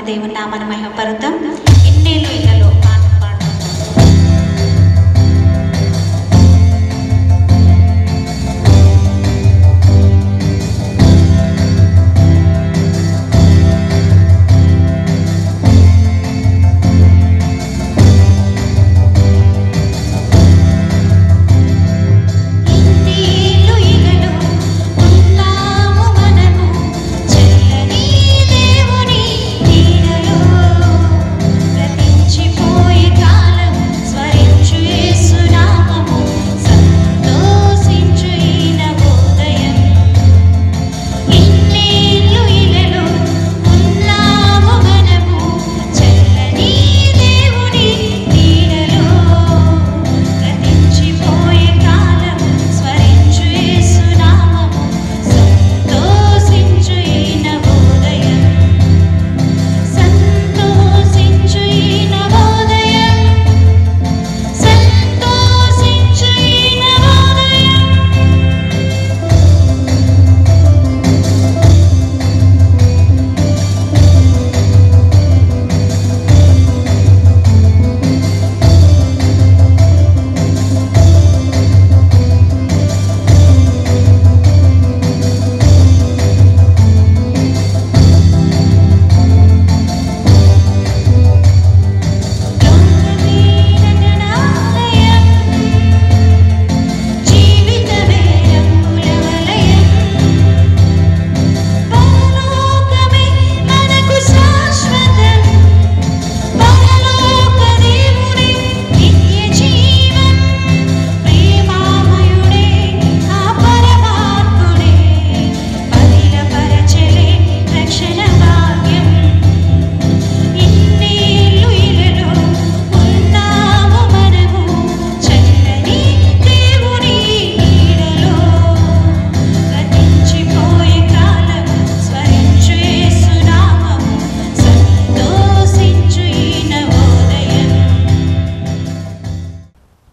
దేవుని నామమును మహిమపరుద్దాం. ఇన్నేళ్ళు ఇళ్లలో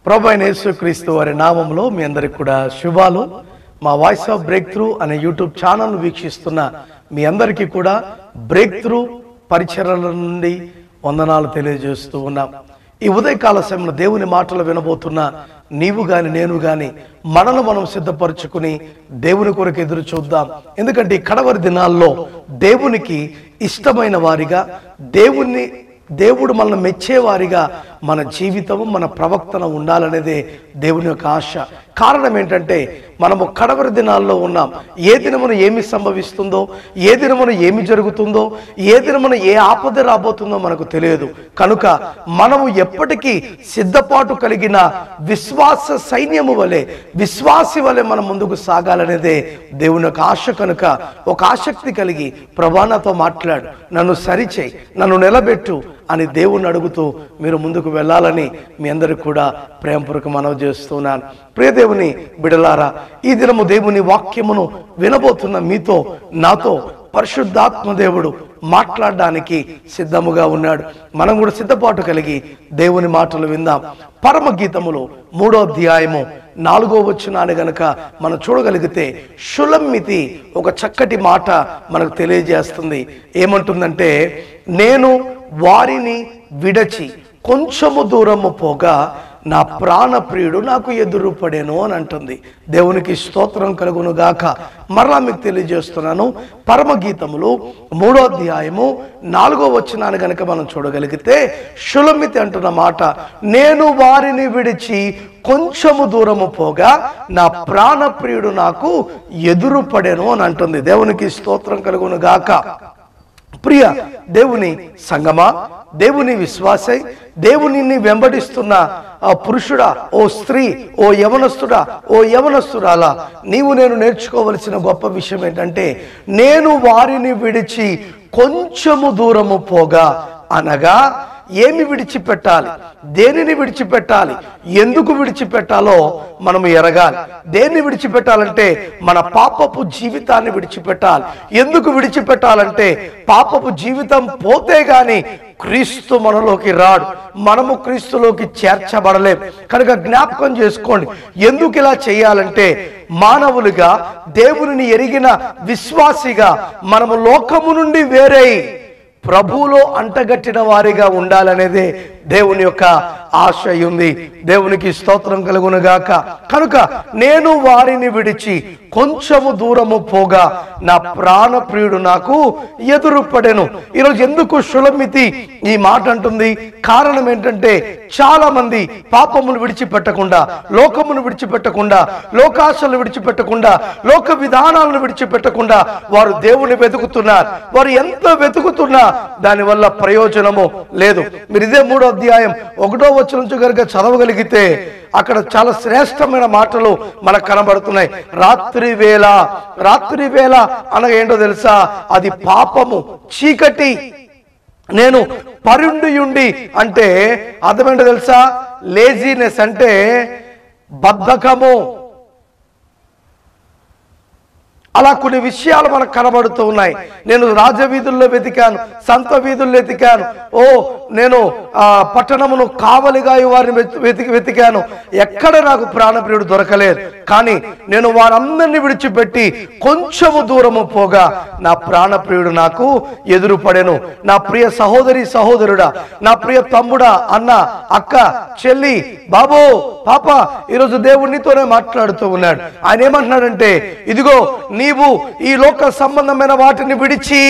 ప్రభు అయిన యేసుక్రీస్తు వారి నామంలో మీ అందరికి కూడా శుభాలు. మా వాయిస్ ఆఫ్ బ్రేక్ త్రూ అనే యూట్యూబ్ ఛానల్ వీక్షిస్తున్న మీ అందరికీ కూడా బ్రేక్ త్రూ పరిచర్యల నుండి వందనాలు తెలియజేస్తూ ఉన్నాం. ఈ ఉదయకాల సమయంలో దేవుని మాటలు వినబోతున్న నీవు గాని నేను గాని మనల్ని మనం సిద్ధపరచుకుని దేవుని కొరకు ఎదురు చూద్దాం. ఎందుకంటే ఈ కడవరి దినాల్లో దేవునికి ఇష్టమైన వారిగా దేవుడు మనల్ని మెచ్చేవారిగా మన జీవితము మన ప్రవర్తన ఉండాలనేదే దేవుని యొక్క ఆశ. కారణం ఏంటంటే మనము కడవరి దినాల్లో ఉన్నాం. ఏ దినమున ఏమి సంభవిస్తుందో, ఏ దినమున ఏమి జరుగుతుందో, ఏ దినమున ఏ ఆపద రాబోతుందో మనకు తెలియదు. కనుక మనము ఎప్పటికీ సిద్ధపాటు కలిగిన విశ్వాస సైన్యము వలె, విశ్వాసి వలె మనం ముందుకు సాగాలనేదే దేవుని యొక్క ఆశ. కనుక ఒక ఆసక్తి కలిగి ప్రభువా నాతో మాట్లాడు, నన్ను సరిచేయి, నన్ను నిలబెట్టు అని దేవుణ్ణి అడుగుతూ మీరు ముందుకు వెళ్ళాలని మీ అందరికి కూడా ప్రేమపూర్వక మనవి చేస్తున్నాను. ప్రియ దేవుని బిడలారా, ఈ దినము దేవుని వాక్యమును వినబోతున్న మీతో నాతో పరిశుద్ధాత్మ దేవుడు మాట్లాడడానికి సిద్ధముగా ఉన్నాడు. మనం కూడా సిద్ధపాటు కలిగి దేవుని మాటలు విందాం. పరమగీతములో 3వ అధ్యాయము 4వ వచనాన్ని గనక మనం చూడగలిగితే షులమ్మితి ఒక చక్కటి మాట మనకు తెలియజేస్తుంది. ఏమంటుందంటే, నేను వారిని విడచి కొంచెము దూరము పోగా నా ప్రాణప్రియుడు నాకు ఎదురు పడేను అని అంటుంది. దేవునికి స్తోత్రం కలుగును గాక. మరలా మీకు తెలియజేస్తున్నాను, పరమగీతములు 3వ అధ్యాయము 4వ వచనాన్ని గనక మనం చూడగలిగితే షులమ్మితి అంటున్న మాట, నేను వారిని విడిచి కొంచెము దూరము పోగా నా ప్రాణప్రియుడు నాకు ఎదురు పడేను అని అంటుంది. దేవునికి స్తోత్రం కలుగును గాక. ప్రియ దేవుని సంగమా, దేవుని విశ్వాసై దేవునిని వెంబడిస్తున్న ఆ పురుషుడా, ఓ స్త్రీ, ఓ యవనస్తుడా, ఓ యవనస్తురాలా, నీవు నేను నేర్చుకోవలసిన గొప్ప విషయం ఏంటంటే, నేను వారిని విడిచి కొంచెము దూరము పోగా అనగా ఏమి విడిచిపెట్టాలి, దేనిని విడిచిపెట్టాలి, ఎందుకు విడిచిపెట్టాలో మనము ఎరగాలి. దేన్ని విడిచిపెట్టాలంటే మన పాపపు జీవితాన్ని విడిచిపెట్టాలి. ఎందుకు విడిచిపెట్టాలంటే పాపపు జీవితం పోతే గాని క్రీస్తు మనలోకి రాడు, మనము క్రీస్తులోకి చేర్చబడలేం. కనుక జ్ఞాపకం చేసుకోండి, ఎందుకు ఇలా చేయాలంటే మానవులుగా దేవునిని ఎరిగిన విశ్వాసిగా మనము లోకము నుండి వేరై ప్రభువులో అంటగట్టిన వారిగా ఉండాలనేదే దేవుని యొక్క ఆశ ఉంది. దేవునికి స్తోత్రం కలుగునుగాక. కనుక నేను వారిని విడిచి కొంచెము దూరము పోగా నా ప్రాణప్రియుడు నాకు ఎదురుపడెను. ఈరోజు ఎందుకు షులమితి ఈ మాట అంటుంది? కారణం ఏంటంటే చాలా మంది పాపమును విడిచిపెట్టకుండా, లోకమును విడిచిపెట్టకుండా, లోకాశలను విడిచిపెట్టకుండా, లోక విధానాలను విడిచిపెట్టకుండా వారు దేవుని వెతుకుతున్నారు. వారు ఎంత వెతుకుతున్నా దానివల్ల ప్రయోజనము లేదు. మీరు ఇదే 3వ అధ్యాయం 1వ వచనం నుంచి కనుక చదవగలిగితే అక్కడ చాలా శ్రేష్టమైన మాటలు మనకు కనబడుతున్నాయి. రాత్రి వేళ అనగా ఏంటో తెలుసా? అది పాపము, చీకటి. నేను పరుండియుండి అంటే అర్థమేంటో తెలుసా? లేజీనెస్ అంటే బద్ధకము. అలా కొన్ని విషయాలు మనకు కనబడుతూ ఉన్నాయి. నేను రాజవీధుల్లో వెతికాను, సంత వీధుల్లో వెతికాను, నేను పట్టణమును కావలిగా వారిని వెతికాను, ఎక్కడ నాకు ప్రాణప్రియుడు దొరకలేదు. కానీ నేను వారందరినీ విడిచిపెట్టి కొంచెము దూరము పోగా నా ప్రాణప్రియుడు నాకు ఎదురుపడెను. నా ప్రియ సహోదరి, సహోదరుడా, నా ప్రియ తమ్ముడా, అన్న, అక్క, చెల్లి, బాబు, పాప, ఈరోజు దేవునితోనే మాట్లాడుతూ ఉన్నాడు. ఆయన ఏమంటున్నాడంటే, ఇదిగో నీవు ఈ లోక సంబంధమైన వాటిని విడిచి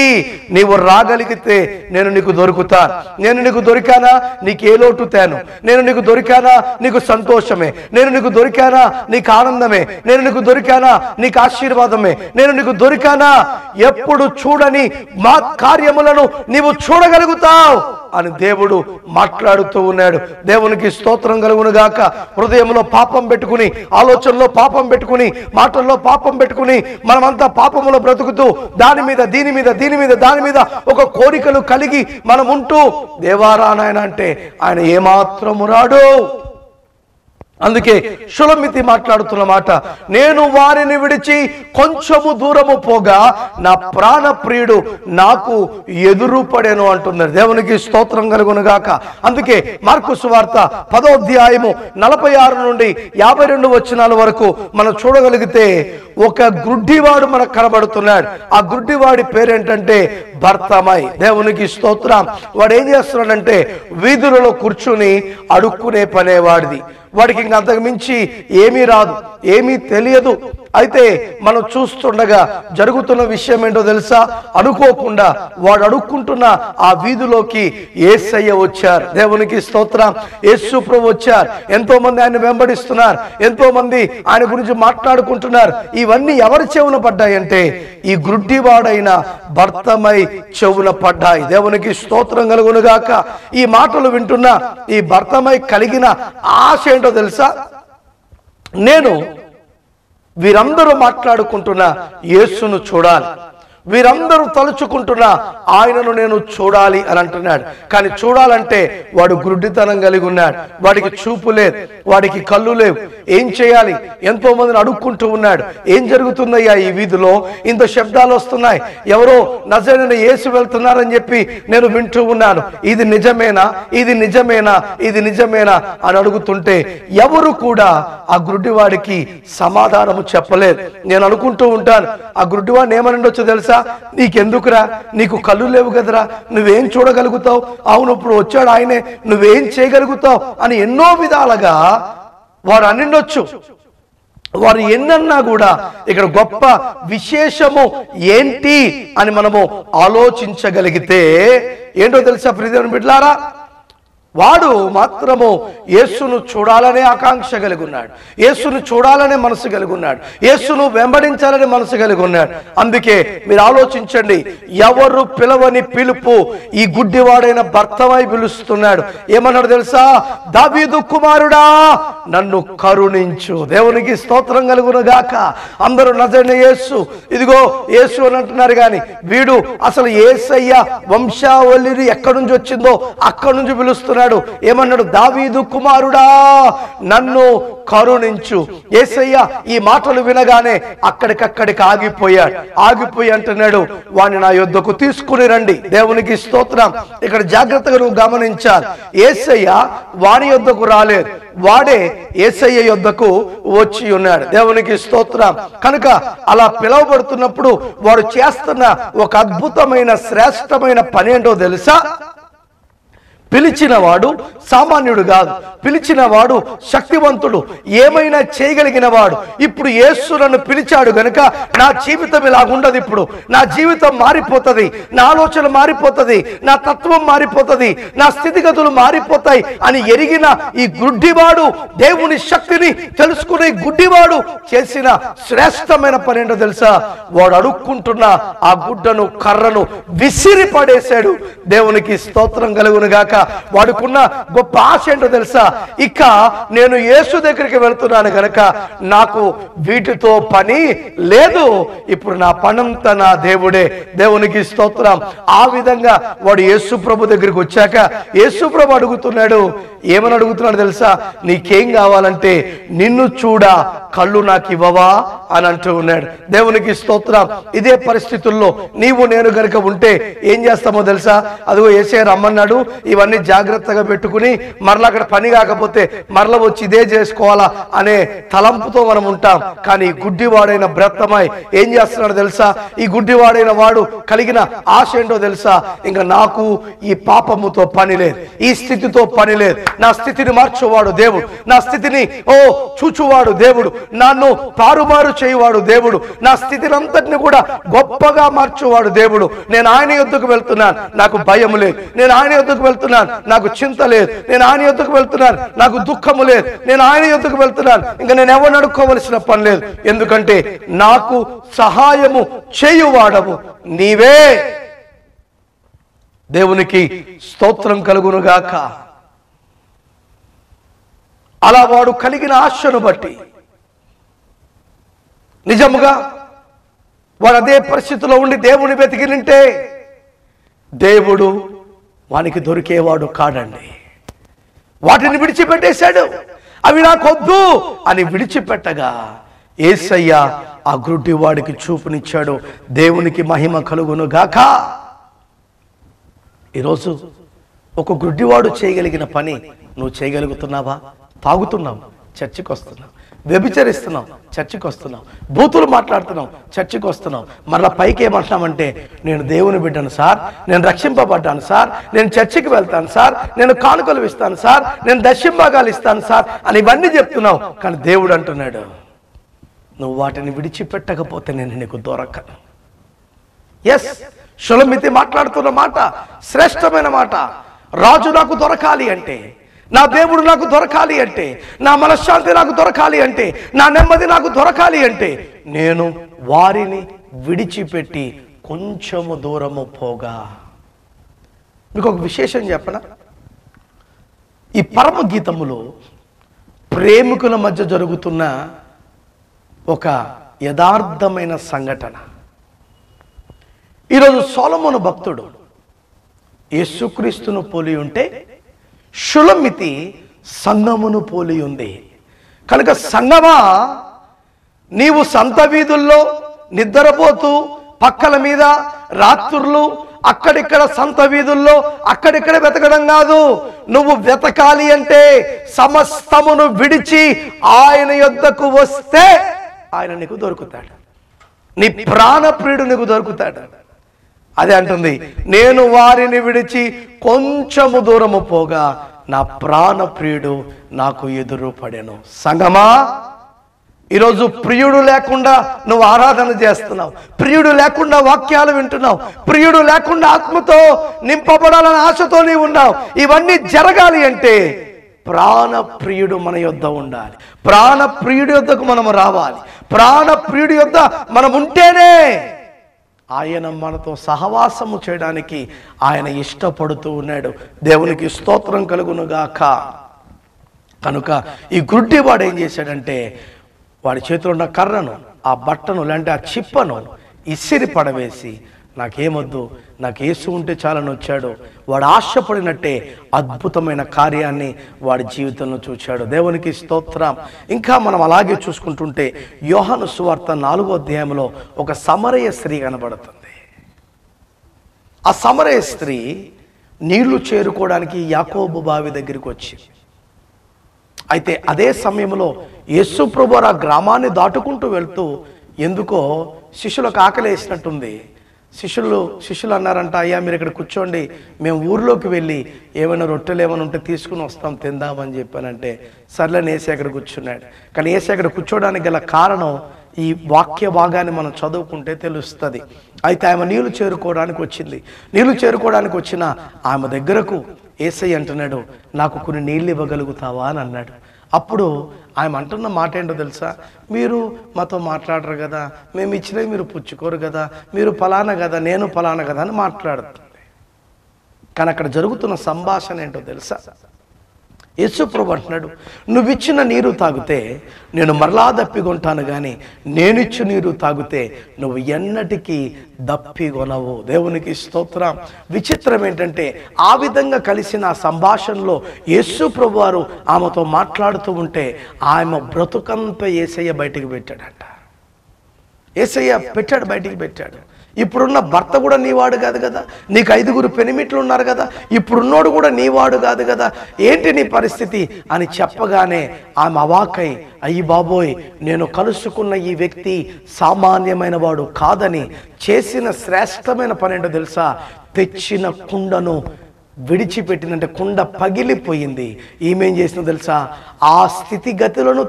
నీవు రాగలిగితే నేను నీకు దొరుకుతాను. నేను నీకు దొరికానా నీకు ఏ లోటు తేను. నేను నీకు దొరికానా నీకు సంతోషమే. నేను నీకు దొరికానా నీకు ఆనందమే. నేను నీకు దొరికానా నీకు ఆశీర్వాదమే. నేను నీకు దొరికానా ఎప్పుడు చూడని మా కార్యములను నీవు చూడగలుగుతావు అని దేవుడు మాట్లాడుతూ ఉన్నాడు. దేవునికి స్తోత్రం కలుగునుగాక. హృదయంలో పాపం పెట్టుకుని, ఆలోచనలో పాపం పెట్టుకుని, మాటల్లో పాపం పెట్టుకుని మనమంతా పాపములో బ్రతుకుతూ దాని మీద దాని మీద ఒక కోరికలు కలిగి మనం ఉంటూ దేవారా నాయన అంటే ఆయన ఏమాత్రము రాడు. అందుకే షులమితి మాట్లాడుతున్న మాట, నేను వారిని విడిచి కొంచెము దూరము పోగా నా ప్రాణప్రియుడు నాకు ఎదురుపడెను అంటున్నారు. దేవునికి స్తోత్రం కలుగునుగాక. అందుకే మార్కు సువార్త 10వ అధ్యాయము 46 నుండి 52 వచనాల వరకు మనం చూడగలిగితే ఒక గుడ్డివాడు మనకు కనబడుతున్నాడు. ఆ గుడ్డివాడి పేరేంటంటే భర్తమై. దేవునికి స్తోత్రం. వాడు ఏం చేస్తున్నాడంటే వీధులలో కూర్చుని అడుక్కునే పనేవాడిది. వాడికి ఇంకా అంతకు మించి ఏమీ రాదు, ఏమీ తెలియదు. అయితే మనం చూస్తుండగా జరుగుతున్న విషయం ఏంటో తెలుసా? అనుకోకుండా వాడు అడుక్కుంటున్న ఆ వీధిలోకి యేసయ్య వచ్చారు. దేవునికి స్తోత్రం. యేసు ప్రభు వచ్చారు. ఎంతో మంది ఆయన వెంబడిస్తున్నారు, ఎంతో మంది ఆయన గురించి మాట్లాడుకుంటున్నారు. ఇవన్నీ ఎవరి చెవున పడ్డాయంటే ఈ గుడ్డివాడైన భర్తమై చెవున పడ్డాయి. దేవునికి స్తోత్రం కలుగునుగాక. ఈ మాటలు వింటున్న ఈ భర్తమై కలిగిన ఆశ ఏంటో తెలుసా? నేను వీరందరూ మాట్లాడుకుంటున్న యేసును చూడాలి, వీరందరూ తలుచుకుంటున్న ఆయనను నేను చూడాలి అని అంటున్నాడు. కానీ చూడాలంటే వాడు గుడ్డితనం కలిగి ఉన్నాడు. వాడికి చూపు లేదు, వాడికి కళ్ళు లేవు. ఏం చేయాలి? ఎంతో మందిని అడుక్కుంటూ ఉన్నాడు. ఏం జరుగుతుందయ్యా ఈ వీధిలో? ఇంత శబ్దాలు వస్తున్నాయి, ఎవరో నజరేయుడైన యేసు వెళ్తున్నారని చెప్పి నేను వింటూ ఉన్నాను. ఇది నిజమేనా? ఇది నిజమేనా? ఇది నిజమేనా అని అడుగుతుంటే ఎవరు కూడా ఆ గుడ్డివాడికి సమాధానము చెప్పలేదు. నేను అనుకుంటూ ఉంటాను, ఆ గుడ్డివాడిని ఏమని ఉండొచ్చో తెలుసా? నీకెందుకురా, నీకు కళ్ళు లేవు కదరా, నువ్వేం చూడగలుగుతావు? అవును, ఇప్పుడు వచ్చాడు ఆయనే, నువ్వేం చేయగలుగుతావు అని ఎన్నో విధాలుగా వారు అనిండొచ్చు. వారు ఎన్నన్నా కూడా ఇక్కడ గొప్ప విశేషము ఏంటి అని మనము ఆలోచించగలిగితే ఏంటో తెలుసా ప్రియమైన బిడ్డలారా? వాడు మాత్రము యేసును చూడాలనే ఆకాంక్ష కలిగి ఉన్నాడు, యేసును చూడాలనే మనసు కలిగి ఉన్నాడు, యేసును వెంబడించాలనే మనసు కలిగి ఉన్నాడు. అందుకే మీరు ఆలోచించండి, ఎవరు పిలవని పిలుపు ఈ గుడ్డివాడైన భర్తమై పిలుస్తున్నాడు. ఏమన్నాడు తెలుసా? దావీదు కుమారుడా నన్ను కరుణించు. దేవునికి స్తోత్రం కలుగునుగాక. అందరూ నజరేయుడైన యేసు, ఇదిగో యేసు అని అంటున్నారు. కానీ వీడు అసలు యేసయ్య వంశావళిని ఎక్కడి నుంచి వచ్చిందో అక్కడి నుంచి పిలుస్తున్నాడు. ఏమన్నాడు? దావీదు కుమారుడా నన్ను కరుణించు. యేసయ్య ఈ మాటలు వినగానే అక్కడికక్కడికి ఆగిపోయి అంటున్నాడు, వాణ్ణి నా యొద్దకు తీసుకుని రండి. దేవునికి స్తోత్రం. ఇక్కడ జాగ్రత్తగా నువ్వు గమనించాలి, యేసయ్య వాణి యొద్దకు రాలేదు, వాడే యేసయ్య యొద్దకు వచ్చి ఉన్నాడు. దేవునికి స్తోత్రం. కనుక అలా పిలువబడుతున్నప్పుడు వాడు చేస్తున్న ఒక అద్భుతమైన శ్రేష్టమైన పని ఏంటో తెలుసా? పిలిచిన వాడు సామాన్యుడు కాదు, పిలిచిన వాడు శక్తివంతుడు, ఏమైనా చేయగలిగిన వాడు. ఇప్పుడు యేసు నన్ను పిలిచాడు గనుక నా జీవితం ఇలాగుండదు, ఇప్పుడు నా జీవితం మారిపోతుంది, నా ఆలోచన మారిపోతుంది, నా తత్వం మారిపోతుంది, నా స్థితిగతులు మారిపోతాయి అని ఎరిగిన ఈ గుడ్డివాడు, దేవుని శక్తిని తెలుసుకునే గుడ్డివాడు చేసిన శ్రేష్టమైన పని ఏంటో తెలుసా? వాడు అడుక్కుంటున్న ఆ గుడ్డను, కర్రను విసిరి పడేశాడు. దేవునికి స్తోత్రం కలుగును గాక. వాడుకున్న గొప్ప ఆశ ఏంటో తెలుసా? ఇక నేను యేసు దగ్గరికి వెళ్తున్నాను గనక నాకు వీటితో పని లేదు, ఇప్పుడు నా పనంతా నా దేవుడే. దేవునికి స్తోత్రం. ఆ విధంగా వాడు యేసు ప్రభు దగ్గరికి వచ్చాక యేసు ప్రభు అడుగుతున్నాడు. ఏమని అడుగుతున్నాడు తెలుసా? నీకేం కావాలంటే నిన్ను చూడా కళ్ళు నాకు ఇవ్వవా అని అంటూ ఉన్నాడు. దేవునికి స్తోత్రం. ఇదే పరిస్థితుల్లో నీవు నేను గనుక ఉంటే ఏం చేస్తామో తెలుసా? అదిగో యేసయ్య రమ్మన్నాడు, ఇవన్నీ జాగ్రత్తగా పెట్టుకుని మరలా అక్కడ పని కాకపోతే మరల వచ్చి ఇదే చేసుకోవాలా అనే తలంపుతో మనం ఉంటాం. కానీ గుడ్డివాడైన బ్రతమై ఏం చేస్తున్నాడు తెలుసా? ఈ గుడ్డివాడైన వాడు కలిగిన ఆశ ఏంటో తెలుసా? ఇంకా నాకు ఈ పాపముతో పని లేదు, ఈ స్థితితో పని లేదు, నా స్థితిని మార్చువాడు దేవుడు, నా స్థితిని చూచువాడు దేవుడు, నన్ను తారుమారు చేయువాడు దేవుడు, నా స్థితిని అంతటిని కూడా గొప్పగా మార్చువాడు దేవుడు. నేను ఆయన యొద్దకు వెళ్తున్నాను, నాకు భయం లేదు. నేను ఆయన యొద్దకు వెళ్తున్నాను, నాకు చింత లేదు. నేను ఆయన యొద్దకు వెళ్తున్నాను, నాకు దుఃఖము లేదు. నేను ఆయన యొద్దకు వెళ్తున్నాను, ఇంకా నేను ఎవరిని అడుక్కోవలసిన పని లేదు. ఎందుకంటే నాకు సహాయము చేయువాడవు నీవే. దేవునికి స్తోత్రం కలుగునుగాక. అలా వాడు కలిగిన ఆశను బట్టి నిజముగా వాడు అదే పరిస్థితిలో ఉండి దేవుని వెతికినింటే దేవుడు వానికి దొరికేవాడు కాడండి. వాటిని విడిచిపెట్టేశాడు. అవి నాకొద్దు అని విడిచిపెట్టగా యేసయ్య ఆ గుడ్డి వాడికి చూపునిచ్చాడు. దేవునికి మహిమ కలుగును గాక. ఈరోజు ఒక గుడ్డివాడు చేయగలిగిన పని నువ్వు చేయగలుగుతున్నావా? తాగుతున్నావు, చర్చికి వస్తున్నావు. వ్యభిచరిస్తున్నావు, చర్చికి వస్తున్నావు. బూతులు మాట్లాడుతున్నావు, చర్చికి వస్తున్నావు. మరలా పైకి ఏమంటున్నామంటే నేను దేవుని బిడ్డను సార్, నేను రక్షింపబడ్డాను సార్, నేను చర్చికి వెళ్తాను సార్, నేను కానుకలు ఇస్తాను సార్, నేను దశంభాగాలు ఇస్తాను సార్ అని ఇవన్నీ చెప్తున్నావు. కానీ దేవుడు అంటున్నాడు, నువ్వు వాటిని విడిచిపెట్టకపోతే నేను నీకు దొరకను. ఎస్, షులమితి మాట్లాడుతున్న మాట శ్రేష్టమైన మాట. రాజు నాకు దొరకాలి అంటే, నా దేవుడు నాకు దొరకాలి అంటే, నా మనశ్శాంతి నాకు దొరకాలి అంటే, నా నెమ్మది నాకు దొరకాలి అంటే నేను వారిని విడిచిపెట్టి కొంచెము దూరము పోగా. మీకు ఒక విశేషం చెప్పనా? ఈ పరమ గీతములో ప్రేమికుల మధ్య జరుగుతున్న ఒక యథార్థమైన సంఘటన. ఈరోజు సొలొమోను భక్తుడు యేసుక్రీస్తును పోలి ఉంటే షులమితి సంఘమును పోలి ఉంది. కనుక సంఘమా, నీవు సంత వీధుల్లో నిద్రపోతూ పక్కల మీద రాత్రులు అక్కడిక్కడ సంత వీధుల్లో అక్కడిక్కడ వెతకడం కాదు. నువ్వు వెతకాలి అంటే సమస్తమును విడిచి ఆయన యొద్దకు వస్తే ఆయన నీకు దొరుకుతాడు. నీ ప్రాణప్రియుడు నీకు దొరుకుతాడు. అదే అంటుంది, నేను వారిని విడిచి కొంచెము దూరము పోగా నా ప్రాణప్రియుడు నాకు ఎదురు పడెను. సంగమా, ఈరోజు ప్రియుడు లేకుండా నువ్వు ఆరాధన చేస్తున్నావు, ప్రియుడు లేకుండా వాక్యాలు వింటున్నావు, ప్రియుడు లేకుండా ఆత్మతో నింపబడాలని ఆశతో నీవు ఉన్నావు. ఇవన్నీ జరగాలి అంటే ప్రాణప్రియుడు మన యొద్ద ఉండాలి. ప్రాణప్రియుడి యొద్దకు మనం రావాలి. ప్రాణప్రియుడి యొద్ద మనం ఉంటేనే ఆయన మనతో సహవాసము చేయడానికి ఆయన ఇష్టపడుతూ ఉన్నాడు. దేవునికి స్తోత్రం కలుగునుగాక. కనుక ఈ గుడ్డివాడు ఏం చేశాడంటే వాడి చేతిలో ఉన్న కర్రను, ఆ బట్టను, లేదంటే ఆ చిప్పను ఇసిరి పడవేసి నాకేమొద్దు, నాకు యేసు ఉంటే చాలని వచ్చాడు. వాడు ఆశపడినట్టే అద్భుతమైన కార్యాన్ని వాడి జీవితంలో చూశాడు. దేవునికి స్తోత్రం. ఇంకా మనం అలాగే చూసుకుంటుంటే యోహాను సువార్త 4వ అధ్యాయంలో ఒక సమరయ స్త్రీ కనబడుతుంది. ఆ సమరయ స్త్రీ నీళ్లు చేరుకోవడానికి యాకోబు బావి దగ్గరికి వచ్చింది. అయితే అదే సమయంలో యేసు ప్రభువారు ఆ గ్రామాన్ని దాటుకుంటూ వెళ్తూ ఎందుకో శిష్యులకు ఆకలి వేసినట్టుంది. శిష్యులు అన్నారంట, అయ్యా మీరు ఇక్కడ కూర్చోండి, మేము ఊర్లోకి వెళ్ళి ఏమైనా రొట్టెలు ఏమైనా ఉంటే తీసుకుని వస్తాం తిందామని చెప్పానంటే సర్లేని ఏసీ అక్కడ కూర్చున్నాడు. కానీ ఏసీ అక్కడ కూర్చోడానికి గల కారణం ఈ వాక్య భాగాన్ని మనం చదువుకుంటే తెలుస్తుంది. అయితే ఆమె నీళ్లు చేరుకోవడానికి వచ్చింది. నీళ్లు చేరుకోవడానికి వచ్చిన ఆమె దగ్గరకు యేసయ్య అంటున్నాడు, నాకు కొన్ని నీళ్ళు ఇవ్వగలుగుతావా అని అన్నాడు. అప్పుడు ఆమె అంటున్న మాట ఏంటో తెలుసా? మీరు మాతో మాట్లాడరు కదా, మేము ఇచ్చినవి మీరు పుచ్చుకోరు కదా, మీరు ఫలానా కదా, నేను ఫలానా కదా అని మాట్లాడుతుంది. కానీ అక్కడ జరుగుతున్న సంభాషణ ఏంటో తెలుసా? యేసు ప్రభు అంటున్నాడు, నువ్విచ్చిన నీరు తాగితే నేను మరలా దప్పిగొంటాను, కానీ నేనిచ్చు నీరు తాగితే నువ్వు ఎన్నటికీ దప్పిగొనవు. దేవునికి స్తోత్రం. విచిత్రం ఏంటంటే ఆ విధంగా కలిసిన ఆ సంభాషణలో యేసు ప్రభు వారు ఆమెతో మాట్లాడుతూ ఉంటే ఆమె బ్రతుకంతా యేసయ్య బయటికి పెట్టాడంట. యేసయ్య పెట్టాడు, బయటికి పెట్టాడు. ఇప్పుడున్న భర్త కూడా నీవాడు కాదు కదా, నీకు 5 పెనిమిట్లు ఉన్నారు కదా, ఇప్పుడున్నోడు కూడా నీవాడు కాదు కదా, ఏంటి నీ పరిస్థితి అని చెప్పగానే ఆమె అవాకై, అయ్యి బాబోయ్, నేను కలుసుకున్న ఈ వ్యక్తి సామాన్యమైన వాడు కాదని చేసిన శ్రేష్టమైన పని ఏంటో తెలుసా? తెచ్చిన కుండను విడిచిపెట్టిందంటే కుండ పగిలిపోయింది. ఈమెం చేసిందో తెలుసా? ఆ స్థితిగతులను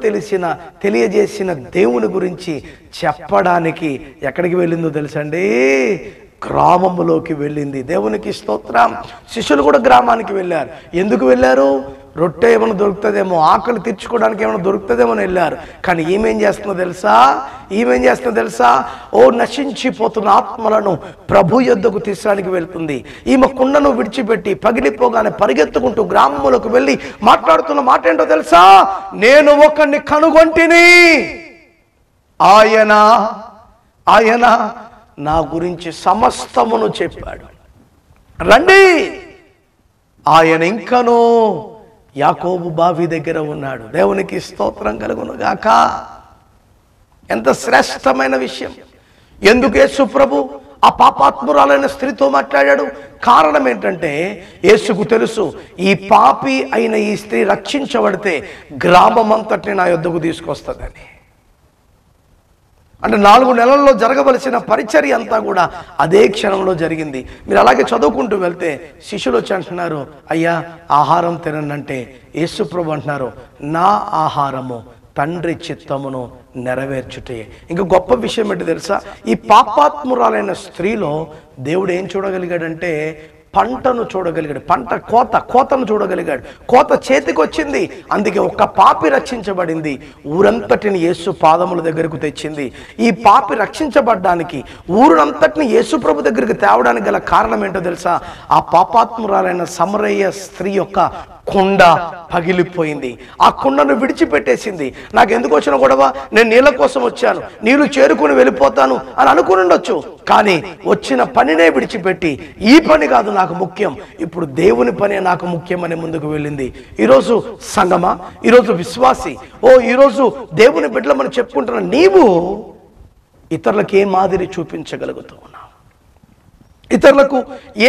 తెలియజేసిన దేవుని గురించి చెప్పడానికి ఎక్కడికి వెళ్ళిందో తెలుసా అండి? గ్రామంలోకి వెళ్ళింది. దేవునికి స్తోత్రం. శిష్యులు కూడా గ్రామానికి వెళ్ళారు. ఎందుకు వెళ్ళారు? రొట్టె ఏమైనా దొరుకుతుందేమో, ఆకలి తీర్చుకోవడానికి ఏమైనా దొరుకుతుందేమో అని వెళ్ళారు. కానీ ఈమెం చేస్తుందో తెలుసా? ఓ నశించిపోతున్న ఆత్మలను ప్రభు యొద్దకు తీర్చడానికి వెళ్తుంది. ఈమె కుండను విడిచిపెట్టి పగిలిపోగానే పరిగెత్తుకుంటూ గ్రామంలోకి వెళ్ళి మాట్లాడుతున్న మాట ఏంటో తెలుసా? నేను ఒకరిని కనుగొంటిని, ఆయన నా గురించి సమస్తమును చెప్పాడు, రండి. ఆయన ఇంకనూ యాకోబు బావి దగ్గర ఉన్నాడు. దేవునికి స్తోత్రం కలుగును గాక. ఎంత శ్రేష్టమైన విషయం! ఎందుకు యేసు ప్రభు ఆ పాపాత్మురాలైన స్త్రీతో మాట్లాడాడు? కారణం ఏంటంటే యేసుకు తెలుసు, ఈ పాపి అయిన ఈ స్త్రీ రక్షించబడితే గ్రామం అంతటిని నా యొద్దకు తీసుకొస్తుందని. అంటే 4 నెలల్లో జరగవలసిన పరిచర్య అంతా కూడా అదే క్షణంలో జరిగింది. మీరు అలాగే చదువుకుంటూ వెళ్తే శిష్యులు వచ్చి అంటున్నారు, అయ్యా ఆహారం తినండి. యేసు ప్రభు అంటున్నారు, నా ఆహారము తండ్రి చిత్తమును నెరవేర్చుటే. ఇంకా గొప్ప విషయం ఏంటి తెలుసా? ఈ పాపాత్మురాలైన స్త్రీలో దేవుడు ఏం చూడగలిగాడంటే పంటను చూడగలిగాడు. కోతను చూడగలిగాడు. కోత చేతికి వచ్చింది, అందుకే ఒక్క పాపి రక్షించబడింది. ఊరంతటిని యేసు పాదముల దగ్గరకు తెచ్చింది. ఈ పాపి రక్షించబడ్డానికి ఊరంతటిని యేసు ప్రభు దగ్గరికి తేవడానికి గల కారణం ఏంటో తెలుసా? ఆ పాపాత్మురాలైన సమరయ్య స్త్రీ యొక్క కుండ పగిలిపోయింది. ఆ కుండను విడిచిపెట్టేసింది. నాకు ఎందుకు వచ్చిన గొడవ? నేను నీళ్ళ కోసం వచ్చాను, నీళ్లు చేరుకుని వెళ్ళిపోతాను అని అనుకుని ఉండొచ్చు. కానీ వచ్చిన పనినే విడిచిపెట్టి ఈ పని కాదు నాకు ముఖ్యం, ఇప్పుడు దేవుని పనే నాకు ముఖ్యమని ముందుకు వెళ్ళింది. ఈరోజు సంగమా, ఈరోజు విశ్వాసి, ఈరోజు దేవుని బిడ్డలమని చెప్పుకుంటున్న నీవు ఇతరులకు ఏ మాదిరి చూపించగలుగుతున్నావు? ఇతరులకు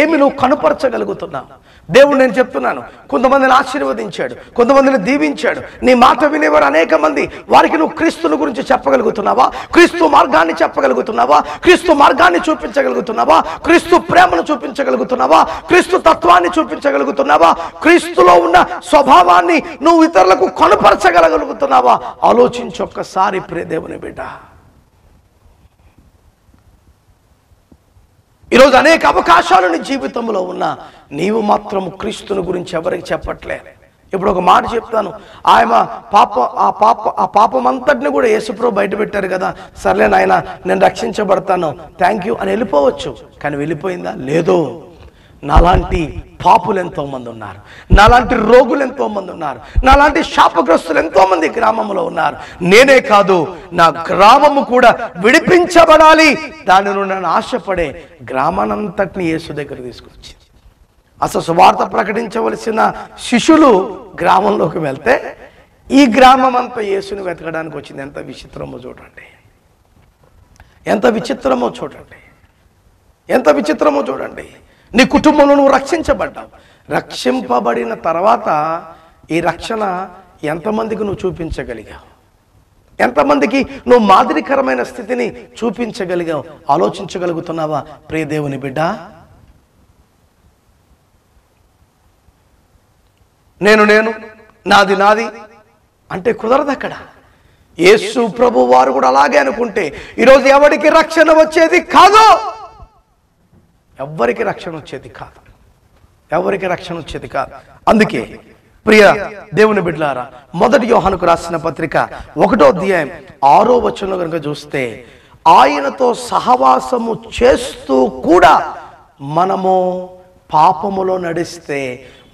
ఏమి నువ్వు కనుపరచగలుగుతున్నావు? దేవుడు నేను చెప్తున్నాను, కొంతమందిని ఆశీర్వదించాడు, కొంతమందిని దీవించాడు. నీ మాట వినేవారు అనేక మంది. వారికి నువ్వు క్రీస్తుని గురించి చెప్పగలుగుతున్నావా? క్రీస్తు మార్గాన్ని చెప్పగలుగుతున్నావా? క్రీస్తు మార్గాన్ని చూపించగలుగుతున్నావా? క్రీస్తు ప్రేమను చూపించగలుగుతున్నావా? క్రీస్తు తత్వాన్ని చూపించగలుగుతున్నావా? క్రీస్తులో ఉన్న స్వభావాన్ని నువ్వు ఇతరులకు కనుపరచగలుగుతున్నావా? ఆలోచించి ఒక్కసారి ప్రియ దేవుని బిడ్డ. ఈరోజు అనేక అవకాశాలు నీ జీవితంలో ఉన్నా నీవు మాత్రం క్రీస్తుని గురించి ఎవరికి చెప్పట్లే. ఇప్పుడు ఒక మాట చెప్తాను, ఆ పాపం అంతటిని కూడా యేసుప్రభు బయట పెట్టారు కదా, సర్లే నాయన నేను రక్షించబడతాను, థ్యాంక్ యూ అని వెళ్ళిపోవచ్చు. కానీ వెళ్ళిపోయిందా? లేదు. నాలాంటి పాపులు ఎంతో మంది ఉన్నారు, నాలాంటి రోగులు ఎంతో మంది ఉన్నారు, నాలాంటి శాపగ్రస్తులు ఎంతో మంది గ్రామంలో ఉన్నారు. నేనే కాదు, నా గ్రామము కూడా విడిపించబడాలి, దాని నుండి నన్ను ఆశపడే గ్రామానంతటిని యేసు దగ్గర తీసుకొచ్చి అసలు సువార్త ప్రకటించవలసిన శిష్యులు గ్రామంలోకి వెళ్తే ఈ గ్రామం అంతా యేసుని వెతకడానికి వచ్చింది. ఎంత విచిత్రమో చూడండి, ఎంత విచిత్రమో చూడండి, ఎంత విచిత్రమో చూడండి. నీ కుటుంబంలో నువ్వు రక్షించబడ్డావు. రక్షింపబడిన తర్వాత ఈ రక్షణ ఎంతమందికి నువ్వు చూపించగలిగావు? ఎంతమందికి నువ్వు మాదిరికరమైన స్థితిని చూపించగలిగావు? ఆలోచించగలుగుతున్నావా ప్రియ దేవుని బిడ్డ? నేను నాది అంటే కుదరదు అక్కడ. యేసు ప్రభు వారు కూడా అలాగే అనుకుంటే ఈరోజు ఎవరికి రక్షణ వచ్చేది కాదు. ఎవరికి రక్షణ వచ్చేది కాదు. ఎవరికి రక్షణ వచ్చేది కాదు. అందుకే ప్రియ దేవుని బిడ్డలారా, మొదటి యోహానుకు రాసిన పత్రిక 1వ అధ్యాయం 6వ వచనంలో కనుక చూస్తే, ఆయనతో సహవాసము చేస్తూ కూడా మనము పాపములో నడిస్తే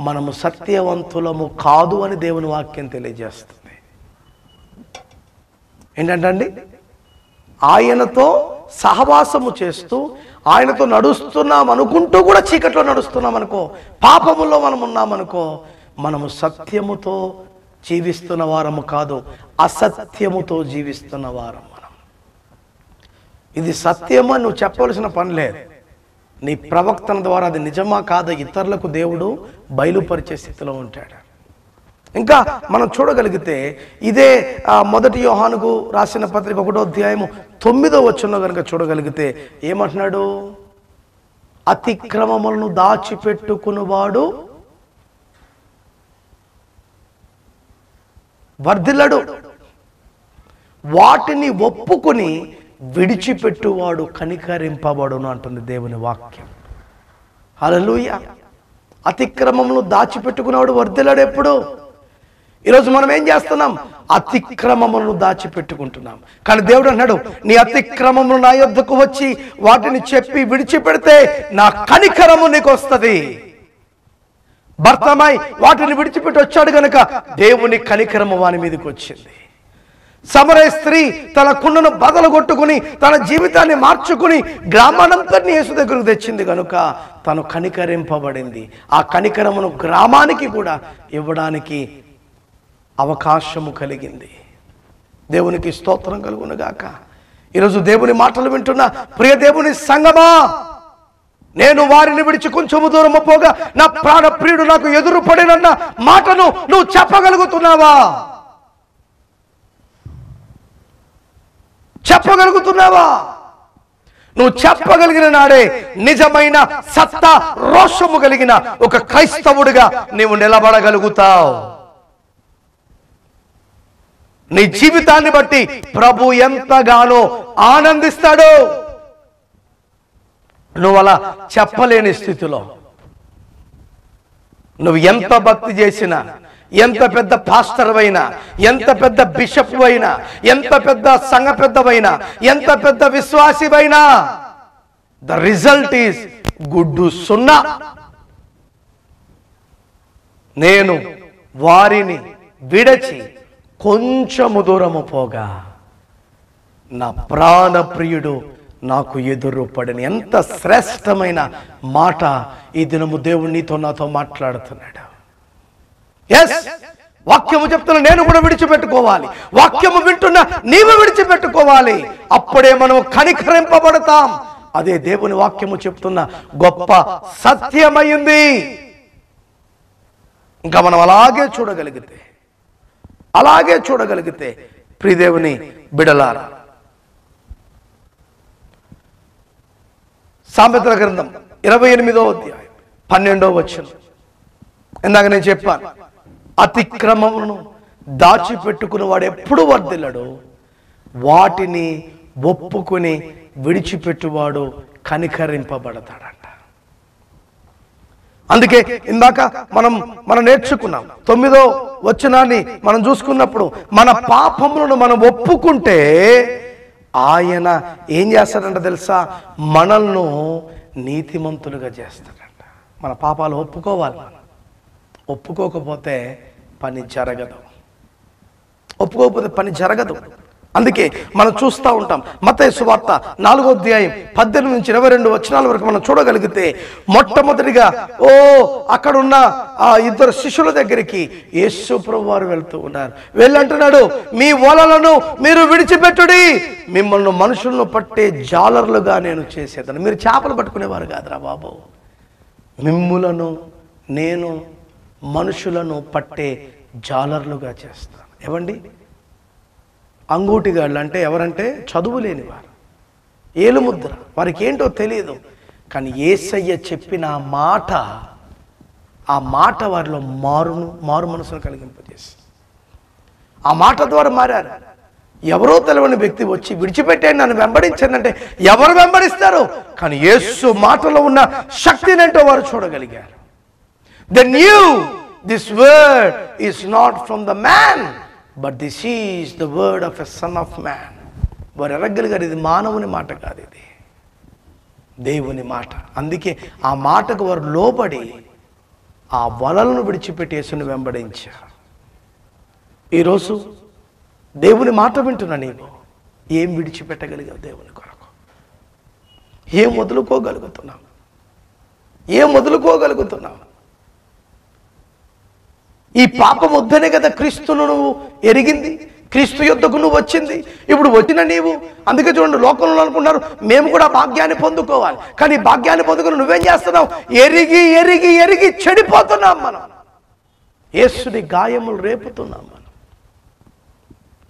మనము సత్యవంతులము కాదు అని దేవుని వాక్యం తెలియజేస్తుంది. ఏంటంటే ఆయనతో సహవాసము చేస్తూ ఆయనతో నడుస్తున్నాం అనుకుంటూ కూడా చీకట్లో నడుస్తున్నాం అనుకో, పాపములో మనం ఉన్నామనుకో, మనము సత్యముతో జీవిస్తున్న వారము కాదు, అసత్యముతో జీవిస్తున్న వారం మనం. ఇది సత్యమా నువ్వు చెప్పవలసిన పని లేదు. నీ ప్రవక్తన ద్వారా అది నిజమా కాదా ఇతరులకు దేవుడు బయలుపరిచే స్థితిలో ఉంటాడు. ఇంకా మనం చూడగలిగితే ఇదే మొదటి యోహానుకు రాసిన పత్రిక 1వ అధ్యాయము 9వ వచనంలో కనుక చూడగలిగితే ఏమంటున్నాడు? అతిక్రమములను దాచిపెట్టుకునివాడు వర్ధిల్లడు, వాటిని ఒప్పుకొని విడిచిపెట్టువాడు కనికరింపబడును అంటుంది దేవుని వాక్యం. హల్లెలూయా. అతిక్రమమును దాచిపెట్టుకునేవాడు వర్ధిల్లడు. ఎప్పుడు? ఈరోజు మనం ఏం చేస్తున్నాం? అతిక్రమములను దాచిపెట్టుకుంటున్నాం. కానీ దేవుడు అన్నాడు, నీ అతిక్రమములు నా యొద్దకు వచ్చి వాటిని చెప్పి విడిచిపెడితే నా కనికరము నీకు వస్తుంది. భర్తమై వాటిని విడిచిపెట్టి వచ్చాడు గనుక దేవుని కనికరము వాని మీదకి వచ్చింది. సమరయ స్త్రీ తన కుండను బదలు కొట్టుకుని తన జీవితాన్ని మార్చుకుని గ్రామానంతటిని యేసు దగ్గరకు తెచ్చింది కనుక తను కనికరింపబడింది. ఆ కనికరమును గ్రామానికి కూడా ఇవ్వడానికి అవకాశము కలిగింది. దేవునికి స్తోత్రం కలుగును గాక. ఈరోజు దేవుని మాటలు వింటున్న ప్రియ దేవుని సంగమా, నేను వారిని విడిచి కొంచెము దూరము పోగా నా ప్రాణ ప్రియుడు నాకు ఎదురు పడినన్న మాటను నువ్వు చెప్పగలుగుతున్నావా? చెప్పగలుగుతున్నావా? నువ్వు చెప్పగలిగిన నాడే నిజమైన సత్తా రోషము కలిగిన ఒక క్రైస్తవుడిగా నీవు నిలబడగలుగుతావు. నీ జీవితాన్ని బట్టి ప్రభు ఎంతగానో ఆనందిస్తాడు. నువ్వు అలా చెప్పలేని స్థితిలో నువ్వు ఎంత భక్తి చేసినా, ఎంత పెద్ద పాస్టర్ అయినా, ఎంత పెద్ద బిషప్ అయినా, ఎంత పెద్ద సంఘ పెద్దవైనా, ఎంత పెద్ద విశ్వాసివైనా, ద రిజల్ట్ ఈస్ గుడ్డు సున్నా. నేను వారిని విడచి కొంచెము దూరము పోగా నా ప్రాణ ప్రియుడు నాకు ఎదురు పడిన. ఎంత శ్రేష్టమైన మాట ఈ దినము దేవుడు నీతో నాతో మాట్లాడుతున్నాడు. ఎస్, వాక్యము చెప్తున్నా, నేను కూడా విడిచిపెట్టుకోవాలి. వాక్యము వింటున్నా, నీవు విడిచిపెట్టుకోవాలి. అప్పుడే మనం కనికరింపబడతాం. అదే దేవుని వాక్యము చెప్తున్న గొప్ప సత్యమైంది. ఇంకా మనం అలాగే చూడగలిగితే ప్రియదేవుని బిడలారా, సామెతల గ్రంథం 28వ అధ్యాయం 12వ వచనం. ఇందాక నేను చెప్పాను, అతిక్రమమును దాచిపెట్టుకుని వాడు ఎప్పుడు వర్ధిల్లడు, వాటిని ఒప్పుకొని విడిచిపెట్టువాడు కనికరింపబడతాడంట. అందుకే ఇందాక మనం నేర్చుకున్నాం 9వ వచనాన్ని మనం చూసుకున్నప్పుడు, మన పాపములను మనం ఒప్పుకుంటే ఆయన ఏం చేస్తాడంట తెలుసా? మనల్ని నీతిమంతులుగా చేస్తాడంట. మన పాపాలు ఒప్పుకోవాలి. ఒప్పుకోకపోతే పని జరగదు. అందుకే మనం చూస్తూ ఉంటాం మత్తయి సువార్త 4వ అధ్యాయం 18 నుంచి 22 వచనాల వరకు మనం చూడగలిగితే, మొట్టమొదటిగా అక్కడున్న ఆ 2 శిష్యుల దగ్గరికి యేసు ప్రభువు వారు వెళ్తూ ఉన్నారు. వెళ్ళంటున్నాడు, మీ వలలను మీరు విడిచిపెట్టుడి, మిమ్మల్ని మనుషులను పట్టే జాలర్లుగా నేను చేసేదాన్ని. మీరు చేపలు పట్టుకునేవారు కాదురా బాబు, మిమ్ములను నేను మనుషులను పట్టే జాలర్లుగా చేస్తాను. ఏవండి, అంగూటిగాళ్ళు అంటే ఎవరంటే చదువు లేని వారు, ఏలుముద్ర, వారికి ఏంటో తెలియదు. కానీ యేసయ్య చెప్పిన ఆ మాట వారిలో మారు మనసును కలిగింపజేసి ఆ మాట ద్వారా మారారు. ఎవరో తెలియని వ్యక్తి వచ్చి విడిచిపెట్టాను, నన్ను వెంబడించానంటే ఎవరు వెంబడిస్తారు? కానీ యేసు మాటలో ఉన్న శక్తిని ఏంటో వారు చూడగలిగారు. They knew this word is not from the man, but this is the word of a son of man. వారు ఎరగలిగారు, ఇది మానవుని మాట కాదు, ఇది దేవుని మాట. అందుకే ఆ మాటకు వారు లోబడి ఆ వలలను విడిచిపెట్టి యేసుని వెంబడించారు. ఈరోజు దేవుని మాట వింటున్నా నీవు ఏం విడిచిపెట్టగలిగావు? దేవుని కొరకు ఏం వదులుకోగలుగుతున్నావు? ఈ పాపం వద్దనే కదా క్రీస్తును నువ్వు ఎరిగింది, క్రీస్తు యొద్దకు నువ్వు వచ్చింది. ఇప్పుడు వచ్చిన నీవు, అందుకే చూడండి, లోకంలో అనుకున్నారు మేము కూడా భాగ్యాన్ని పొందుకోవాలి. కానీ భాగ్యాన్ని పొందుకుని నువ్వేం చేస్తున్నావు? ఎరిగి ఎరిగి ఎరిగి చెడిపోతున్నాం మనం. యేసుని గాయములు రేపుతున్నాం మనం.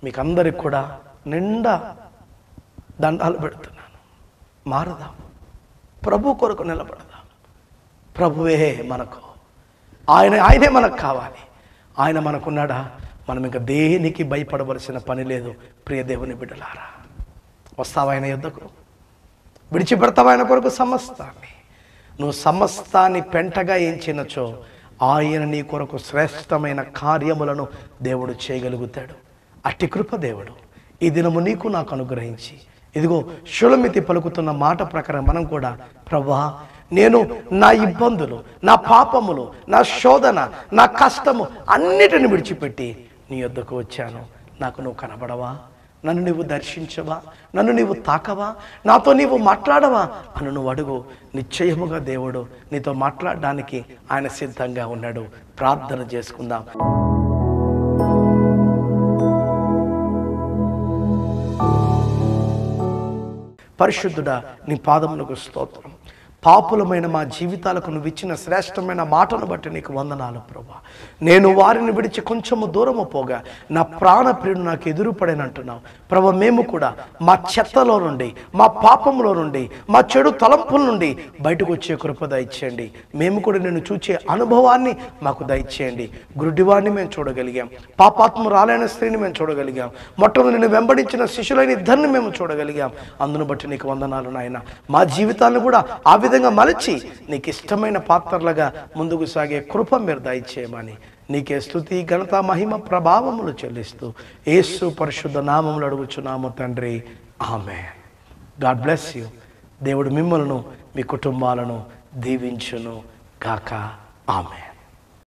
మీకు అందరికి కూడా నిండా దండాలు పెడుతున్నాను. మారదాం, ప్రభు కొరకు నిలబడదాం. ప్రభువే మనకు, ఆయనే మనకు కావాలి. ఆయన మనకున్నాడా? మనం ఇంకా దేనికి భయపడవలసిన పని లేదు. ప్రియ దేవుని బిడ్డలారా, వస్తావా ఆయన యుద్ధకు? విడిచిపెడతావా ఆయన కొరకు సమస్తాన్ని? నువ్వు సమస్తాన్ని పెంటగా ఎంచినచో ఆయన నీ కొరకు శ్రేష్టమైన కార్యములను దేవుడు చేయగలుగుతాడు. అట్టి కృప దేవుడు ఈ దినము నీకు నాకు అనుగ్రహించి, ఇదిగో షులమితి పలుకుతున్న మాట ప్రకారం మనం కూడా, ప్రభువా, నేను నా ఇబ్బందులు, నా పాపములు, నా శోధన, నా కష్టము అన్నిటిని విడిచిపెట్టి నీ యొద్దకు వచ్చాను. నాకు నువ్వు కనబడవా? నన్ను నీవు దర్శించవా? నన్ను నీవు తాకవా? నాతో నీవు మాట్లాడవా అని నువ్వు అడుగు. నిశ్చయముగా దేవుడు నీతో మాట్లాడడానికి ఆయన సిద్ధంగా ఉన్నాడు. ప్రార్థన చేసుకుందాం. పరిశుద్ధుడా, నీ పాదములకు స్తోత్రం. పాపులమైన మా జీవితాలకు నువ్వు ఇచ్చిన శ్రేష్టమైన మాటను బట్టి నీకు వందనాలు ప్రభువా. నేను వారిని విడిచి కొంచెము దూరము పోగా నా ప్రాణప్రియుడు నాకు ఎదురుపడేనంటున్నావు ప్రభువా. మేము కూడా మా చెత్తలో నుండి, మా పాపంలో నుండి, మా చెడు తలంపుల నుండి బయటకు వచ్చే కృప దయచేయండి. మేము కూడా నేను చూచే అనుభవాన్ని మాకు దయచేయండి. గురుడివాడిని మేము చూడగలిగాం, పాపాత్మురాలైన స్త్రీని మేము చూడగలిగాం, మొట్టమొదటి నేను వెంబడించిన శిష్యులైన ఇద్దరిని మేము చూడగలిగాం. అందును బట్టి నీకు వందనాలు నాయన. మా జీవితాలను కూడా ఆ విధంగా మలచి నీకు ఇష్టమైన పాత్రలుగా ముందుకు సాగే కృప మీరు దయచేయమని నీకే స్తుతి, ఘనత, మహిమ, ప్రభావములు చెల్లిస్తూ యేసు పరిశుద్ధ నామములు అడుగుచున్నాము తండ్రి, ఆమేన్. God bless you. దేవుడు మిమ్మల్ని, మీ కుటుంబాలను దీవించును గాక. ఆమేన్.